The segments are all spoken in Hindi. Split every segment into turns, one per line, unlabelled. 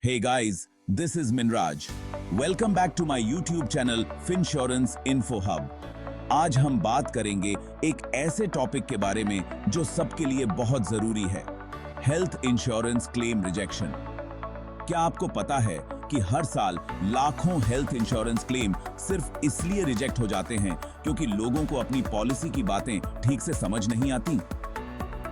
Hey guys, this is Minraj. Welcome back to my YouTube channel Finsurance Info Hub. आज हम बात करेंगे एक ऐसे टॉपिक के बारे में जो सबके लिए बहुत जरूरी है, हेल्थ इंश्योरेंस क्लेम रिजेक्शन। क्या आपको पता है कि हर साल लाखों हेल्थ इंश्योरेंस क्लेम सिर्फ इसलिए रिजेक्ट हो जाते हैं क्योंकि लोगों को अपनी पॉलिसी की बातें ठीक से समझ नहीं आती?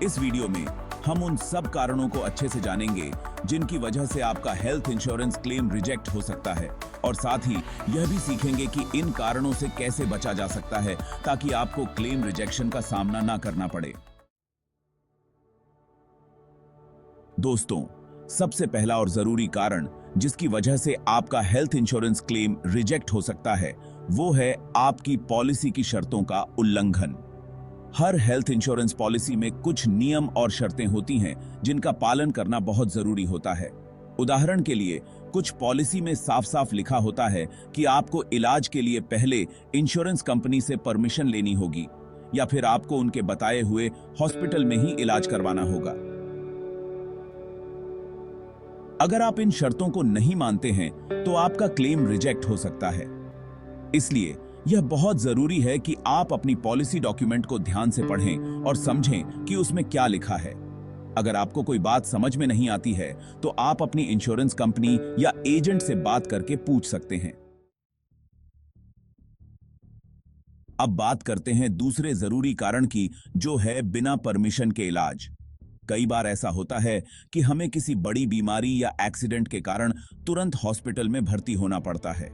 इस वीडियो में हम उन सब कारणों को अच्छे से जानेंगे जिनकी वजह से आपका हेल्थ इंश्योरेंस क्लेम रिजेक्ट हो सकता है, और साथ ही यह भी सीखेंगे कि इन कारणों से कैसे बचा जा सकता है ताकि आपको क्लेम रिजेक्शन का सामना ना करना पड़े। दोस्तों, सबसे पहला और जरूरी कारण जिसकी वजह से आपका हेल्थ इंश्योरेंस क्लेम रिजेक्ट हो सकता है वो है आपकी पॉलिसी की शर्तों का उल्लंघन। हर हेल्थ इंश्योरेंस पॉलिसी में कुछ नियम और शर्तें होती हैं जिनका पालन करना बहुत जरूरी होता है। उदाहरण के लिए, कुछ पॉलिसी में साफ साफ लिखा होता है कि आपको इलाज के लिए पहले इंश्योरेंस कंपनी से परमिशन लेनी होगी या फिर आपको उनके बताए हुए हॉस्पिटल में ही इलाज करवाना होगा। अगर आप इन शर्तों को नहीं मानते हैं तो आपका क्लेम रिजेक्ट हो सकता है। इसलिए यह बहुत जरूरी है कि आप अपनी पॉलिसी डॉक्यूमेंट को ध्यान से पढ़ें और समझें कि उसमें क्या लिखा है। अगर आपको कोई बात समझ में नहीं आती है तो आप अपनी इंश्योरेंस कंपनी या एजेंट से बात करके पूछ सकते हैं। अब बात करते हैं दूसरे जरूरी कारण की, जो है बिना परमिशन के इलाज। कई बार ऐसा होता है कि हमें किसी बड़ी बीमारी या एक्सीडेंट के कारण तुरंत हॉस्पिटल में भर्ती होना पड़ता है।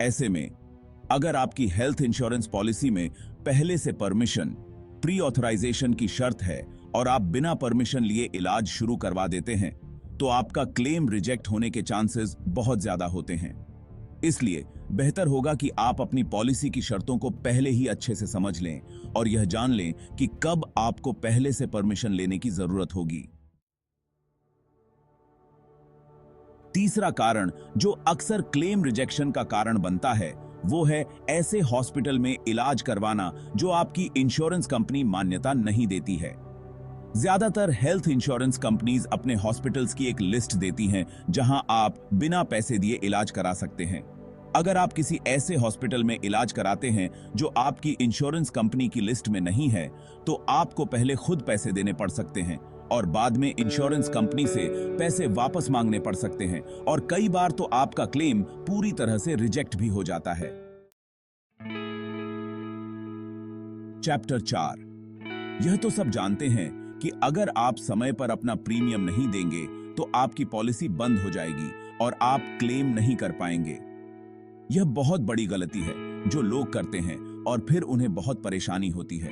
ऐसे में अगर आपकी हेल्थ इंश्योरेंस पॉलिसी में पहले से परमिशन, प्री ऑथराइजेशन की शर्त है और आप बिना परमिशन लिए इलाज शुरू करवा देते हैं, तो आपका क्लेम रिजेक्ट होने के चांसेस बहुत ज्यादा होते हैं। इसलिए बेहतर होगा कि आप अपनी पॉलिसी की शर्तों को पहले ही अच्छे से समझ लें और यह जान लें कि कब आपको पहले से परमिशन लेने की जरूरत होगी। तीसरा कारण जो अक्सर क्लेम रिजेक्शन का कारण बनता है वो है ऐसे हॉस्पिटल में इलाज करवाना जो आपकी इंश्योरेंस कंपनी मान्यता नहीं देती है। ज्यादातर हेल्थ इंश्योरेंस कंपनीज अपने हॉस्पिटल्स की एक लिस्ट देती हैं जहां आप बिना पैसे दिए इलाज करा सकते हैं। अगर आप किसी ऐसे हॉस्पिटल में इलाज कराते हैं जो आपकी इंश्योरेंस कंपनी की लिस्ट में नहीं है, तो आपको पहले खुद पैसे देने पड़ सकते हैं और बाद में इंश्योरेंस कंपनी से पैसे वापस मांगने पड़ सकते हैं, और कई बार तो आपका क्लेम पूरी तरह से रिजेक्ट भी हो जाता है। चैप्टर 4। यह तो सब जानते हैं कि अगर आप समय पर अपना प्रीमियम नहीं देंगे तो आपकी पॉलिसी बंद हो जाएगी और आप क्लेम नहीं कर पाएंगे। यह बहुत बड़ी गलती है जो लोग करते हैं और फिर उन्हें बहुत परेशानी होती है।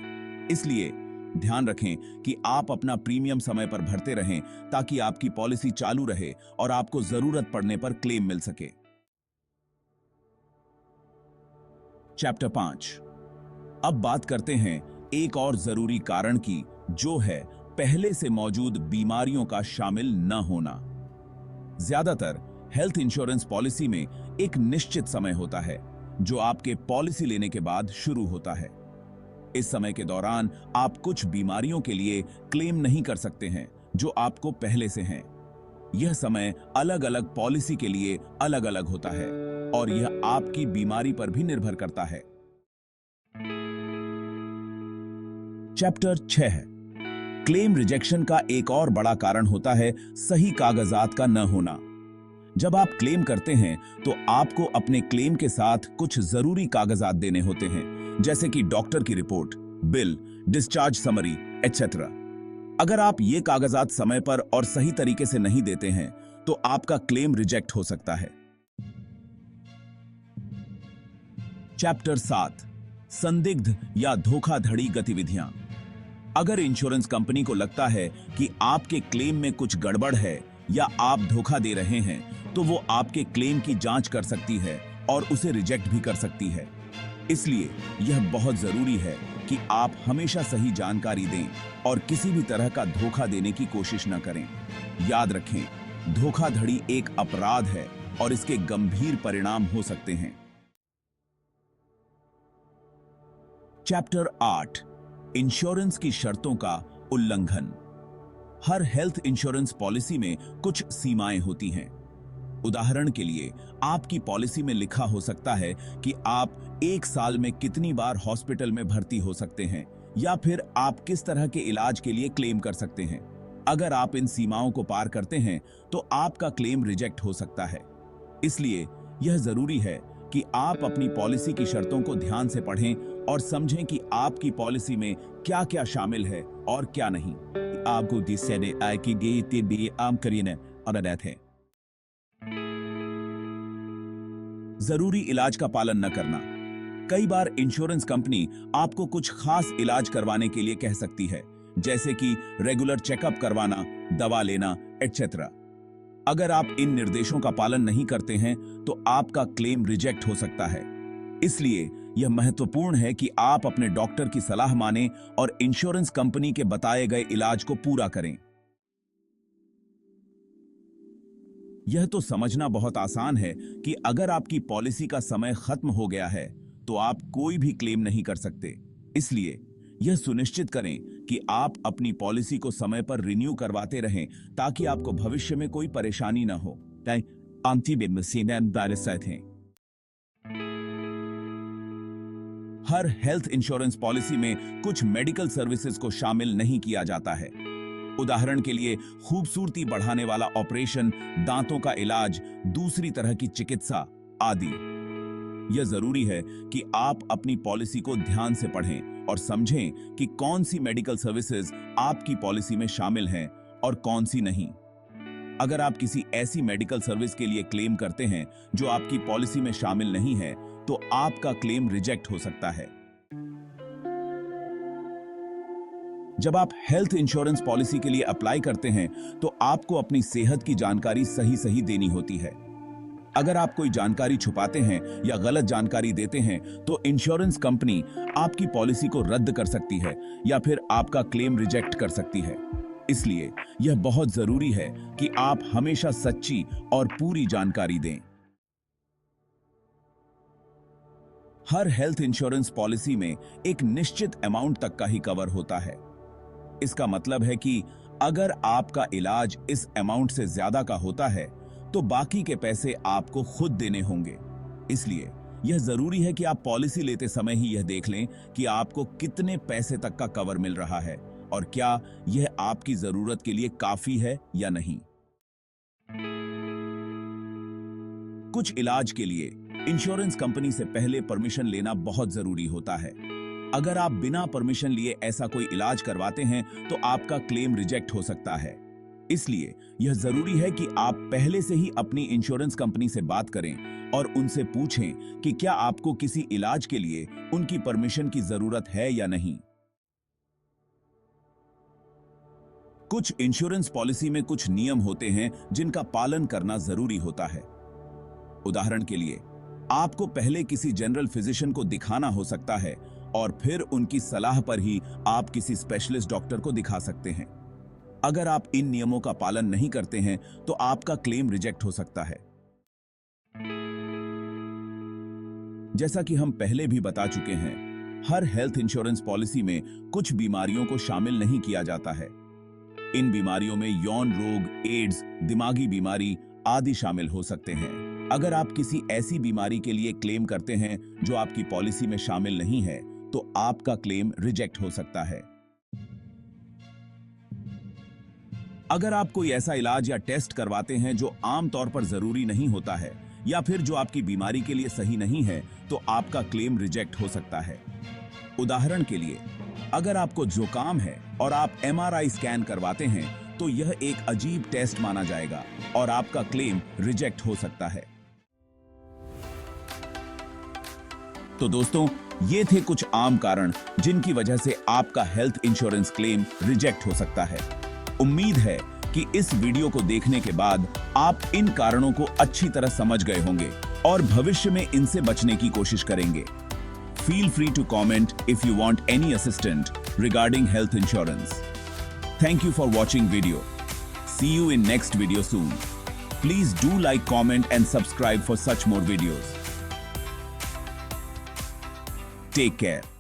इसलिए ध्यान रखें कि आप अपना प्रीमियम समय पर भरते रहें ताकि आपकी पॉलिसी चालू रहे और आपको जरूरत पड़ने पर क्लेम मिल सके। चैप्टर 5। अब बात करते हैं एक और जरूरी कारण की, जो है पहले से मौजूद बीमारियों का शामिल न होना। ज्यादातर हेल्थ इंश्योरेंस पॉलिसी में एक निश्चित समय होता है जो आपके पॉलिसी लेने के बाद शुरू होता है। इस समय के दौरान आप कुछ बीमारियों के लिए क्लेम नहीं कर सकते हैं जो आपको पहले से हैं। यह समय अलग अलग पॉलिसी के लिए अलग अलग होता है और यह आपकी बीमारी पर भी निर्भर करता है। चैप्टर 6। क्लेम रिजेक्शन का एक और बड़ा कारण होता है सही कागजात का न होना। जब आप क्लेम करते हैं तो आपको अपने क्लेम के साथ कुछ जरूरी कागजात देने होते हैं, जैसे कि डॉक्टर की report, bill, discharge summary, etcetera. अगर आप ये कागजात समय पर और सही तरीके से नहीं देते हैं तो आपका क्लेम रिजेक्ट हो सकता है। चैप्टर 7। संदिग्ध या धोखाधड़ी गतिविधियां। अगर इंश्योरेंस कंपनी को लगता है कि आपके क्लेम में कुछ गड़बड़ है या आप धोखा दे रहे हैं, तो वो आपके क्लेम की जांच कर सकती है और उसे रिजेक्ट भी कर सकती है। इसलिए यह बहुत जरूरी है कि आप हमेशा सही जानकारी दें और किसी भी तरह का धोखा देने की कोशिश न करें। याद रखें, धोखाधड़ी एक अपराध है और इसके गंभीर परिणाम हो सकते हैं। चैप्टर 8। इंश्योरेंस की शर्तों का उल्लंघन। हर हेल्थ इंश्योरेंस पॉलिसी में कुछ सीमाएं होती हैं। उदाहरण के लिए आपकी पॉलिसी में लिखा हो सकता है कि आप एक साल में कितनी बार हॉस्पिटल में भर्ती हो सकते हैं या फिर आप किस तरह के इलाज के लिए क्लेम कर सकते हैं। अगर आप इन सीमाओं को पार करते हैं तो आपका क्लेम रिजेक्ट हो सकता है। इसलिए यह जरूरी है कि आप अपनी पॉलिसी की शर्तों को ध्यान से पढ़ें और समझें कि आपकी पॉलिसी में क्या-क्या शामिल है और क्या नहीं। आपको जरूरी इलाज का पालन न करना। कई बार इंश्योरेंस कंपनी आपको कुछ खास इलाज करवाने के लिए कह सकती है, जैसे कि रेगुलर चेकअप करवाना, दवा लेना, एटसेट्रा। अगर आप इन निर्देशों का पालन नहीं करते हैं तो आपका क्लेम रिजेक्ट हो सकता है। इसलिए यह महत्वपूर्ण है कि आप अपने डॉक्टर की सलाह मानें और इंश्योरेंस कंपनी के बताए गए इलाज को पूरा करें। यह तो समझना बहुत आसान है कि अगर आपकी पॉलिसी का समय खत्म हो गया है तो आप कोई भी क्लेम नहीं कर सकते। इसलिए यह सुनिश्चित करें कि आप अपनी पॉलिसी को समय पर रिन्यू करवाते रहें ताकि आपको भविष्य में कोई परेशानी न हो। हर हेल्थ इंश्योरेंस पॉलिसी में कुछ मेडिकल सर्विसेज को शामिल नहीं किया जाता है। उदाहरण के लिए खूबसूरती बढ़ाने वाला ऑपरेशन, दांतों का इलाज, दूसरी तरह की चिकित्सा आदि। यह जरूरी है कि आप अपनी पॉलिसी को ध्यान से पढ़ें और समझें कि कौन सी मेडिकल सर्विसेज आपकी पॉलिसी में शामिल हैं और कौन सी नहीं। अगर आप किसी ऐसी मेडिकल सर्विस के लिए क्लेम करते हैं जो आपकी पॉलिसी में शामिल नहीं है तो आपका क्लेम रिजेक्ट हो सकता है। जब आप हेल्थ इंश्योरेंस पॉलिसी के लिए अप्लाई करते हैं तो आपको अपनी सेहत की जानकारी सही देनी होती है। अगर आप कोई जानकारी छुपाते हैं या गलत जानकारी देते हैं तो इंश्योरेंस कंपनी आपकी पॉलिसी को रद्द कर सकती है या फिर आपका क्लेम रिजेक्ट कर सकती है। इसलिए यह बहुत जरूरी है कि आप हमेशा सच्ची और पूरी जानकारी दें। हर हेल्थ इंश्योरेंस पॉलिसी में एक निश्चित अमाउंट तक का ही कवर होता है। इसका मतलब है कि अगर आपका इलाज इस अमाउंट से ज्यादा का होता है तो बाकी के पैसे आपको खुद देने होंगे। इसलिए यह जरूरी है कि आप पॉलिसी लेते समय ही यह देख लें कि आपको कितने पैसे तक का कवर मिल रहा है और क्या यह आपकी जरूरत के लिए काफी है या नहीं। कुछ इलाज के लिए इंश्योरेंस कंपनी से पहले परमिशन लेना बहुत जरूरी होता है। अगर आप बिना परमिशन लिए ऐसा कोई इलाज करवाते हैं तो आपका क्लेम रिजेक्ट हो सकता है। इसलिए यह जरूरी है कि आप पहले से ही अपनी इंश्योरेंस कंपनी से बात करें और उनसे पूछें कि क्या आपको किसी इलाज के लिए उनकी परमिशन की जरूरत है या नहीं। कुछ इंश्योरेंस पॉलिसी में कुछ नियम होते हैं जिनका पालन करना जरूरी होता है। उदाहरण के लिए आपको पहले किसी जनरल फिजिशियन को दिखाना हो सकता है और फिर उनकी सलाह पर ही आप किसी स्पेशलिस्ट डॉक्टर को दिखा सकते हैं। अगर आप इन नियमों का पालन नहीं करते हैं तो आपका क्लेम रिजेक्ट हो सकता है। जैसा कि हम पहले भी बता चुके हैं, हर हेल्थ इंश्योरेंस पॉलिसी में कुछ बीमारियों को शामिल नहीं किया जाता है। इन बीमारियों में यौन रोग, एड्स, दिमागी बीमारी आदि शामिल हो सकते हैं। अगर आप किसी ऐसी बीमारी के लिए क्लेम करते हैं जो आपकी पॉलिसी में शामिल नहीं है तो आपका क्लेम रिजेक्ट हो सकता है। अगर आप कोई ऐसा इलाज या टेस्ट करवाते हैं जो आमतौर पर जरूरी नहीं होता है या फिर जो आपकी बीमारी के लिए सही नहीं है तो आपका क्लेम रिजेक्ट हो सकता है। उदाहरण के लिए अगर आपको जुकाम है और आप MRI स्कैन करवाते हैं तो यह एक अजीब टेस्ट माना जाएगा और आपका क्लेम रिजेक्ट हो सकता है। तो दोस्तों, ये थे कुछ आम कारण जिनकी वजह से आपका हेल्थ इंश्योरेंस क्लेम रिजेक्ट हो सकता है। उम्मीद है कि इस वीडियो को देखने के बाद आप इन कारणों को अच्छी तरह समझ गए होंगे और भविष्य में इनसे बचने की कोशिश करेंगे। Feel free to comment if you want any assistance regarding health insurance. Thank you for watching video. See you in next video soon. Please do like, comment and subscribe for such more videos. Take care.